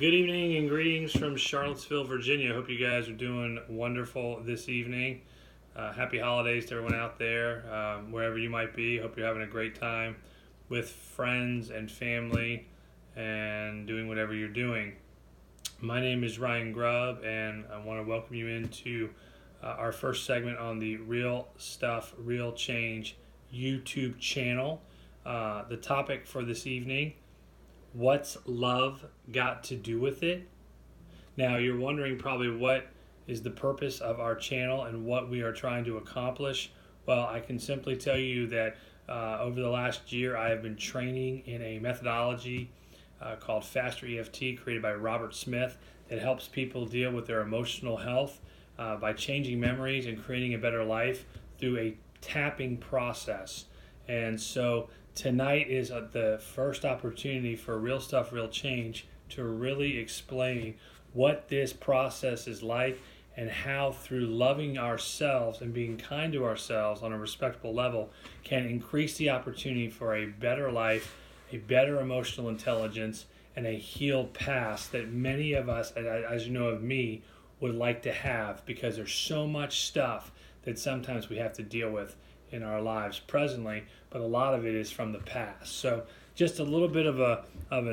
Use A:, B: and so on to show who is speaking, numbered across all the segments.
A: Good evening and greetings from Charlottesville, Virginia. Hope you guys are doing wonderful this evening. Happy holidays to everyone out there, wherever you might be. Hope you're having a great time with friends and family and doing whatever you're doing. My name is Ryan Grubb, and I want to welcome you into our first segment on the Real Stuff, Real Change YouTube channel. The topic for this evening: what's love got to do with it? Now, you're wondering probably what is the purpose of our channel and what we are trying to accomplish. Well, I can simply tell you that over the last year, I have been training in a methodology called fasterteft, created by Robert Smith, that helps people deal with their emotional health by changing memories and creating a better life through a tapping process. And so tonight is the first opportunity for Real Stuff, Real Change to really explain what this process is like and how, through loving ourselves and being kind to ourselves on a respectable level, can increase the opportunity for a better life, a better emotional intelligence, and a healed past that many of us, as you know of me, would like to have, because there's so much stuff that sometimes we have to deal with in our lives presently, but a lot of it is from the past. So just a little bit of a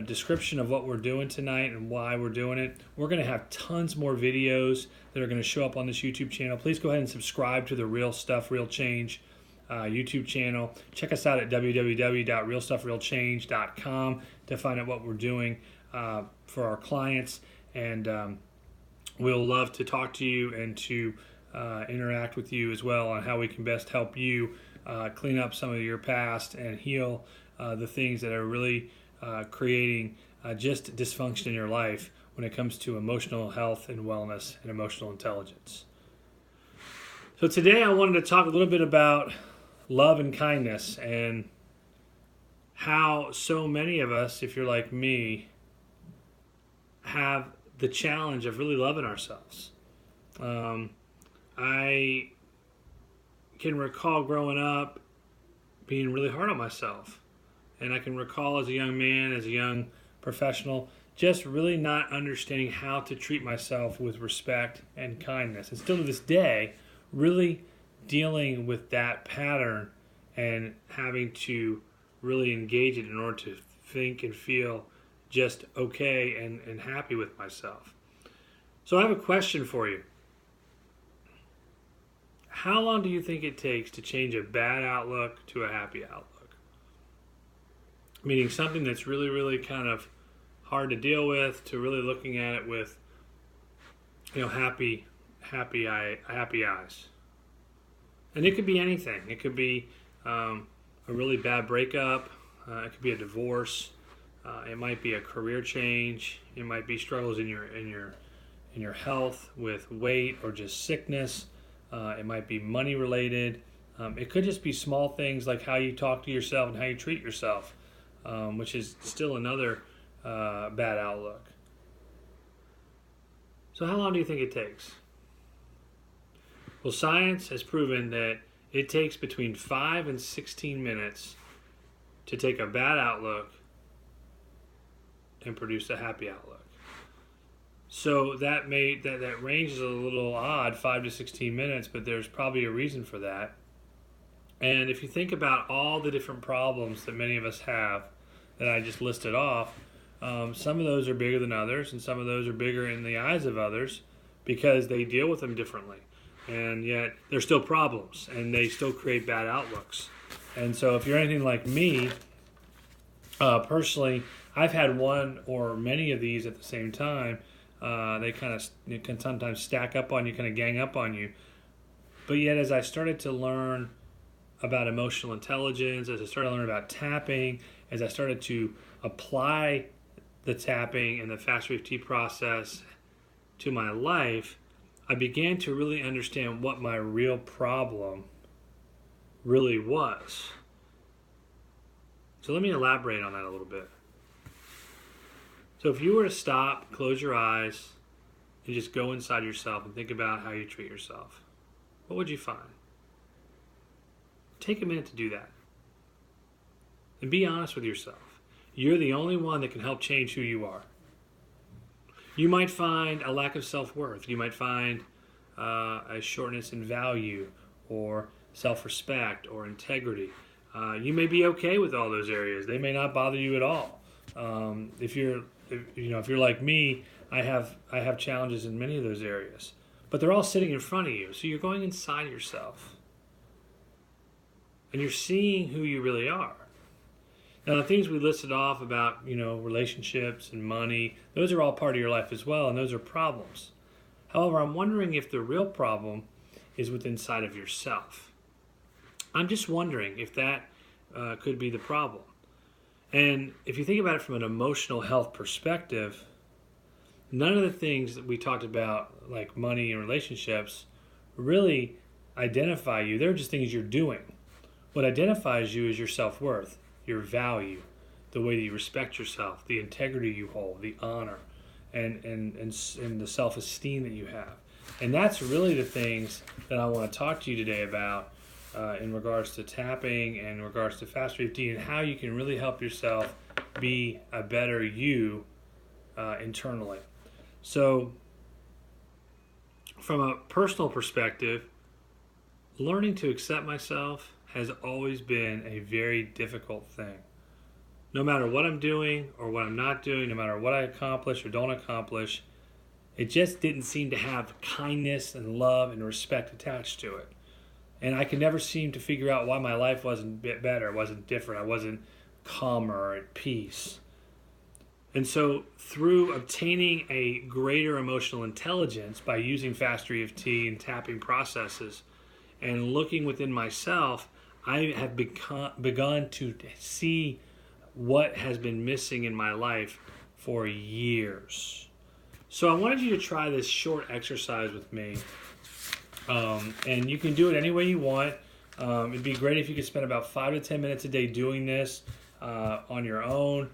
A: description of what we're doing tonight and why we're doing it. We're going to have tons more videos that are going to show up on this YouTube channel. Please go ahead and subscribe to the Real Stuff, Real Change YouTube channel. Check us out at www.realstuffrealchange.com to find out what we're doing for our clients. And we'll love to talk to you and to interact with you as well on how we can best help you clean up some of your past and heal the things that are really creating just dysfunction in your life when it comes to emotional health and wellness and emotional intelligence. So today I wanted to talk a little bit about love and kindness and how so many of us, if you're like me, have the challenge of really loving ourselves. I can recall growing up being really hard on myself. And I can recall as a young man, as a young professional, just really not understanding how to treat myself with respect and kindness. And still to this day, really dealing with that pattern and having to really engage it in order to think and feel just okay and happy with myself. So I have a question for you. How long do you think it takes to change a bad outlook to a happy outlook? Meaning something that's really, really kind of hard to deal with, to really looking at it with, happy eyes. And it could be anything. It could be a really bad breakup. It could be a divorce. It might be a career change. It might be struggles in your health with weight or just sickness. It might be money related. It could just be small things like how you talk to yourself and how you treat yourself, which is still another bad outlook. So how long do you think it takes? Well, science has proven that it takes between 5 and 16 minutes to take a bad outlook and produce a happy outlook. So that range is a little odd, 5 to 16 minutes, but there's probably a reason for that. And if you think about all the different problems that many of us have that I just listed off, some of those are bigger than others, and some of those are bigger in the eyes of others because they deal with them differently. And yet they're still problems, and they still create bad outlooks. And so if you're anything like me, personally, I've had one or many of these at the same time. They can sometimes stack up on you, kind of gang up on you. But yet, as I started to learn about emotional intelligence, as I started to learn about tapping, as I started to apply the tapping and the fasterteft process to my life, I began to really understand what my real problem really was. So let me elaborate on that a little bit. So if you were to stop, close your eyes, and just go inside yourself and think about how you treat yourself, what would you find? Take a minute to do that. And be honest with yourself. You're the only one that can help change who you are. You might find a lack of self-worth. You might find a shortness in value or self-respect or integrity. You may be okay with all those areas. They may not bother you at all. If you're like me, I have challenges in many of those areas, but they're all sitting in front of you. So you're going inside yourself, and you're seeing who you really are. Now, the things we listed off about, relationships and money, those are all part of your life as well, and those are problems. However, I'm wondering if the real problem is within inside of yourself. I'm just wondering if that could be the problem. And if you think about it from an emotional health perspective, none of the things that we talked about, like money and relationships, really identify you. They're just things you're doing. What identifies you is your self-worth, your value, the way that you respect yourself, the integrity you hold, the honor, and the self-esteem that you have. And that's really the things that I want to talk to you today about in regards to tapping and in regards to fasterteft and how you can really help yourself be a better you internally. So from a personal perspective, learning to accept myself has always been a very difficult thing. No matter what I'm doing or what I'm not doing, no matter what I accomplish or don't accomplish, it just didn't seem to have kindness and love and respect attached to it. And I could never seem to figure out why my life wasn't better, wasn't different, I wasn't calmer or at peace. And so through obtaining a greater emotional intelligence by using fasterteft and tapping processes and looking within myself, I have begun to see what has been missing in my life for years. So I wanted you to try this short exercise with me. And you can do it any way you want. It'd be great if you could spend about 5 to 10 minutes a day doing this on your own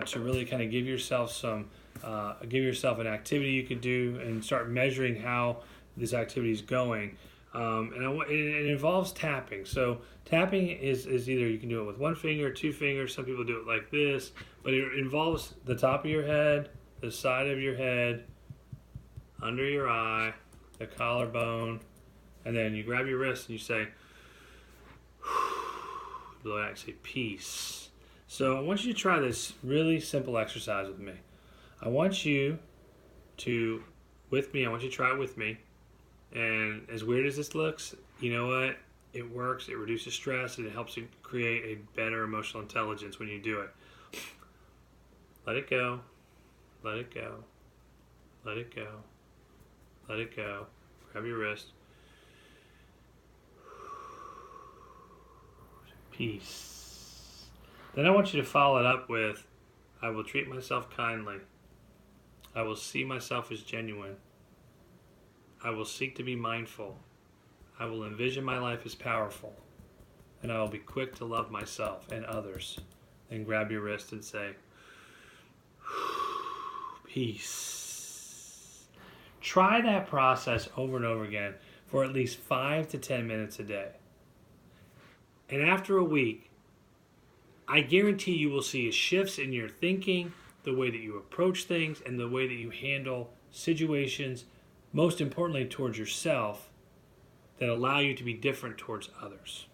A: to really kind of give yourself an activity you could do and start measuring how this activity is going. It involves tapping. So tapping is either you can do it with one finger, 2 fingers. Some people do it like this, but it involves the top of your head, the side of your head, under your eye, the collarbone, and then you grab your wrist and you say, blow out, say peace. So I want you to try this really simple exercise with me. I want you to try it with me. And as weird as this looks, you know what? It works, it reduces stress, and it helps you create a better emotional intelligence when you do it. Let it go. Let it go. Let it go. Let it go. Grab your wrist. Peace. Then I want you to follow it up with, I will treat myself kindly. I will see myself as genuine. I will seek to be mindful. I will envision my life as powerful. And I will be quick to love myself and others. Then grab your wrist and say, peace. Try that process over and over again for at least 5 to 10 minutes a day. And after a week, I guarantee you will see shifts in your thinking, the way that you approach things, and the way that you handle situations, most importantly towards yourself, that allow you to be different towards others.